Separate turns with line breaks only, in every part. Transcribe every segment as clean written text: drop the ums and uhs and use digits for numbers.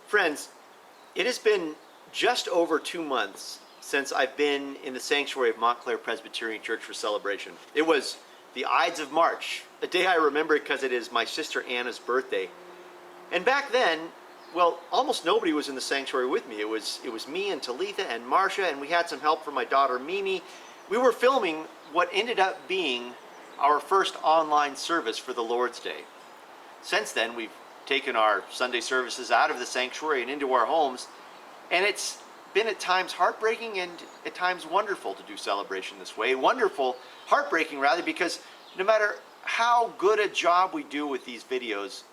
Friends, it has been just over 2 months since I've been in the sanctuary of Montclair Presbyterian Church for celebration. It was the Ides of March, a day I remember because it is my sister Anna's birthday. And back then, well, almost nobody was in the sanctuary with me. It was me and Talitha and Marcia, and we had some help from my daughter Mimi. We were filming what ended up being our first online service for the Lord's Day. Since then, we've taken our Sunday services out of the sanctuary and into our homes, and it's been at times heartbreaking and at times wonderful to do celebration this way. Heartbreaking rather, because no matter how good a job we do with these videos,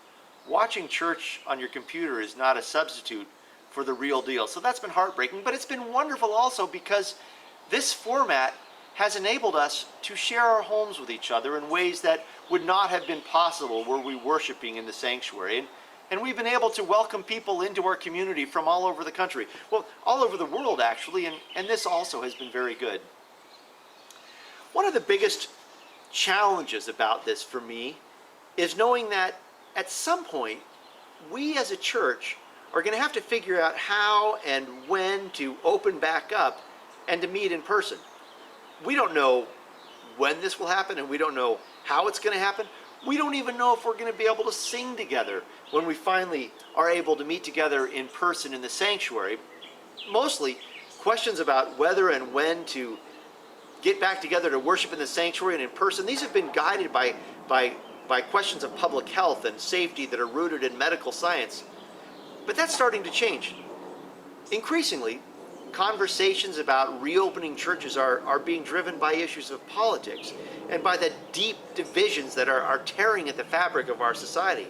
watching church on your computer is not a substitute for the real deal. So that's been heartbreaking, but it's been wonderful also because this format has enabled us to share our homes with each other in ways that would not have been possible were we worshiping in the sanctuary. And we've been able to welcome people into our community from all over the country. Well, all over the world, actually, and this also has been very good. One of the biggest challenges about this for me is knowing that at some point, we as a church are going to have to figure out how and when to open back up and to meet in person. We don't know when this will happen, and we don't know how it's going to happen. We don't even know if we're going to be able to sing together when we finally are able to meet together in person in the sanctuary. Mostly questions about whether and when to get back together to worship in the sanctuary and in person. These have been guided by questions of public health and safety that are rooted in medical science. But that's starting to change. Increasingly, conversations about reopening churches are being driven by issues of politics and by the deep divisions that are tearing at the fabric of our society.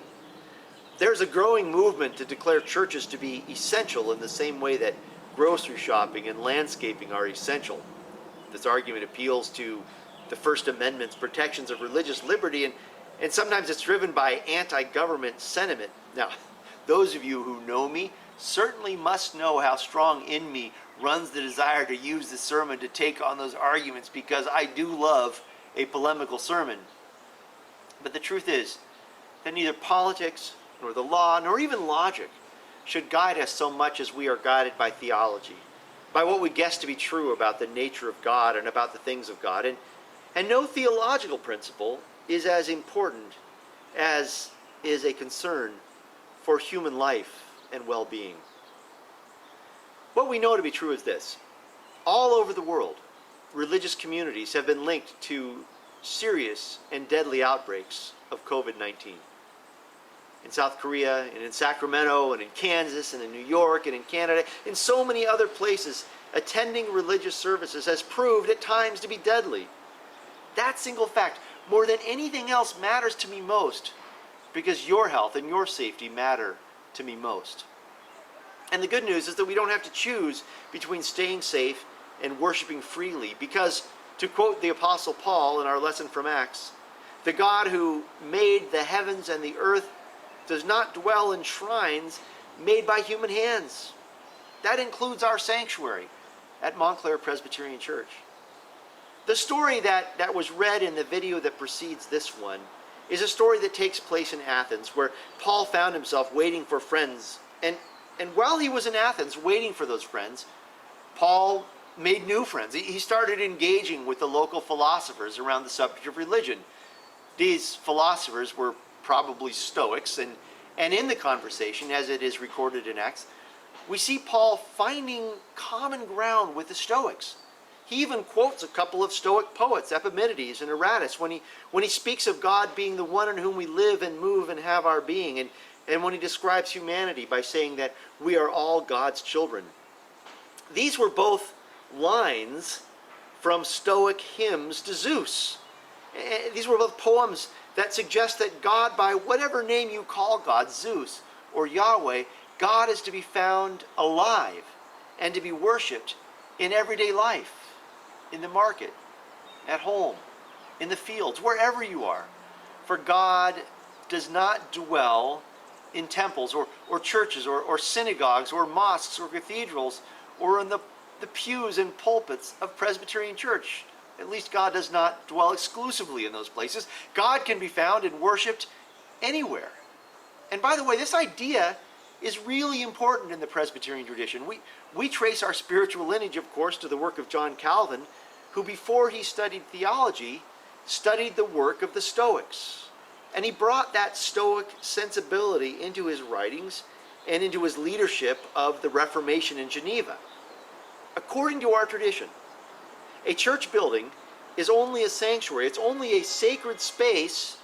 There's a growing movement to declare churches to be essential in the same way that grocery shopping and landscaping are essential. This argument appeals to the First Amendment's protections of religious liberty, and sometimes it's driven by anti-government sentiment. Now, those of you who know me certainly must know how strong in me runs the desire to use the sermon to take on those arguments, because I do love a polemical sermon. But the truth is that neither politics, nor the law, nor even logic should guide us so much as we are guided by theology, by what we guess to be true about the nature of God and about the things of God. And no theological principle is as important as is a concern for human life and well-being. What we know to be true is this: all over the world, religious communities have been linked to serious and deadly outbreaks of COVID-19. In South Korea, and in Sacramento, and in Kansas, and in New York, and in Canada, in so many other places, attending religious services has proved at times to be deadly. That single fact, more than anything else, matters to me most, because your health and your safety matter to me most. And the good news is that we don't have to choose between staying safe and worshiping freely, because, to quote the Apostle Paul in our lesson from Acts, the God who made the heavens and the earth does not dwell in shrines made by human hands. That includes our sanctuary at Montclair Presbyterian Church. The story that was read in the video that precedes this one is a story that takes place in Athens, where Paul found himself waiting for friends. And while he was in Athens waiting for those friends, Paul made new friends. He started engaging with the local philosophers around the subject of religion. These philosophers were probably Stoics, and in the conversation, as it is recorded in Acts, we see Paul finding common ground with the Stoics. He even quotes a couple of Stoic poets, Epimenides and Aratus, when he speaks of God being the one in whom we live and move and have our being, and when he describes humanity by saying that we are all God's children. These were both lines from Stoic hymns to Zeus. These were both poems that suggest that God, by whatever name you call God, Zeus or Yahweh, God is to be found alive and to be worshipped in everyday life, in the market, at home, in the fields, wherever you are. For God does not dwell in temples or churches or synagogues or mosques or cathedrals or in the pews and pulpits of Presbyterian Church. At least God does not dwell exclusively in those places. God can be found and worshipped anywhere. And by the way, this idea is really important in the Presbyterian tradition. We trace our spiritual lineage, of course, to the work of John Calvin, who before he studied theology, studied the work of the Stoics. And he brought that Stoic sensibility into his writings and into his leadership of the Reformation in Geneva. According to our tradition, a church building is only a sanctuary, it's only a sacred space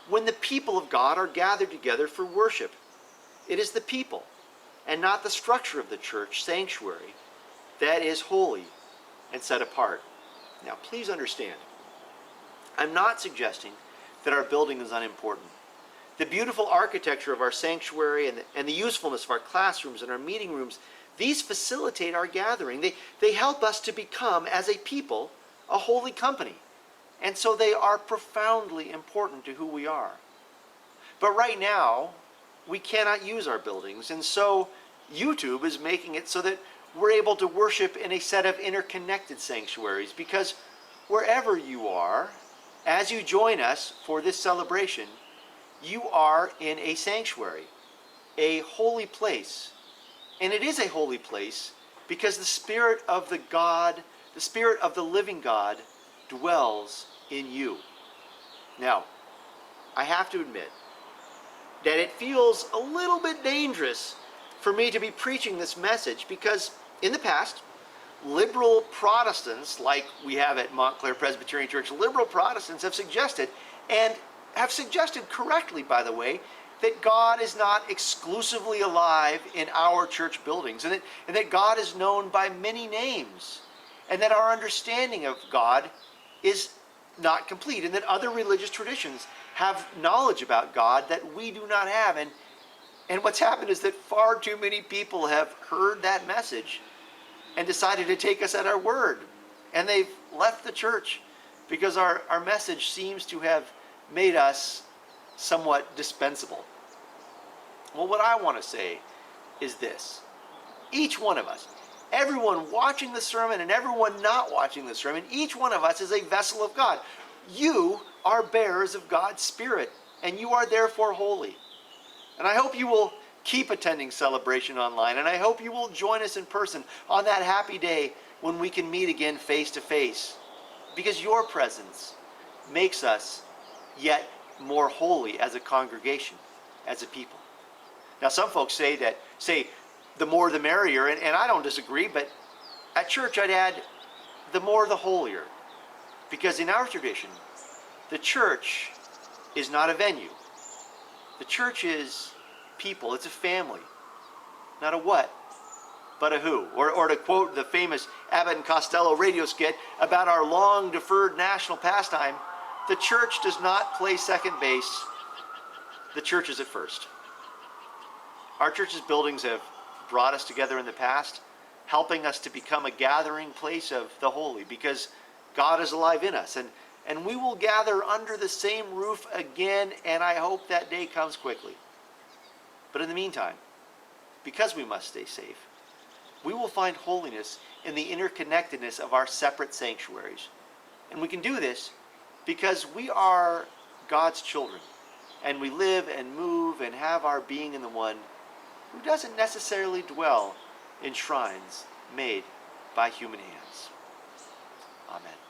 when the people of God are gathered together for worship. It is the people, and not the structure of the church sanctuary, that is holy and set apart. Now, please understand, I'm not suggesting that our building is unimportant. The beautiful architecture of our sanctuary and the usefulness of our classrooms and our meeting rooms, these facilitate our gathering. They help us to become, as a people, a holy company. And so they are profoundly important to who we are. But right now, we cannot use our buildings, and so YouTube is making it so that we're able to worship in a set of interconnected sanctuaries, because wherever you are, as you join us for this celebration, you are in a sanctuary, a holy place. And it is a holy place because the Spirit of the Spirit of the living God dwells in you. Now, I have to admit that it feels a little bit dangerous for me to be preaching this message, because in the past, liberal Protestants, like we have at Montclair Presbyterian Church, liberal Protestants have suggested, and have suggested correctly, by the way, that God is not exclusively alive in our church buildings, and that God is known by many names, and that our understanding of God is not complete, and that other religious traditions have knowledge about God that we do not have. And what's happened is that far too many people have heard that message and decided to take us at our word. And they've left the church because our message seems to have made us somewhat dispensable. Well, what I want to say is this. Each one of us, everyone watching the sermon and everyone not watching the sermon, each one of us is a vessel of God. You are bearers of God's Spirit, and you are therefore holy. And I hope you will keep attending Celebration Online, and I hope you will join us in person on that happy day when we can meet again face to face, because your presence makes us yet more holy as a congregation, as a people. Now, some folks say the more the merrier, and I don't disagree, but at church I'd add the more the holier, because in our tradition, the church is not a venue. The church is people. It's a family. Not a what, but a who. Or to quote the famous Abbott and Costello radio skit about our long-deferred national pastime, the church does not play second base. The church is at first. Our church's buildings have brought us together in the past, helping us to become a gathering place of the holy, because God is alive in us. And we will gather under the same roof again, and I hope that day comes quickly. But in the meantime, because we must stay safe, we will find holiness in the interconnectedness of our separate sanctuaries. And we can do this because we are God's children, and we live and move and have our being in the one who doesn't necessarily dwell in shrines made by human hands. Amen.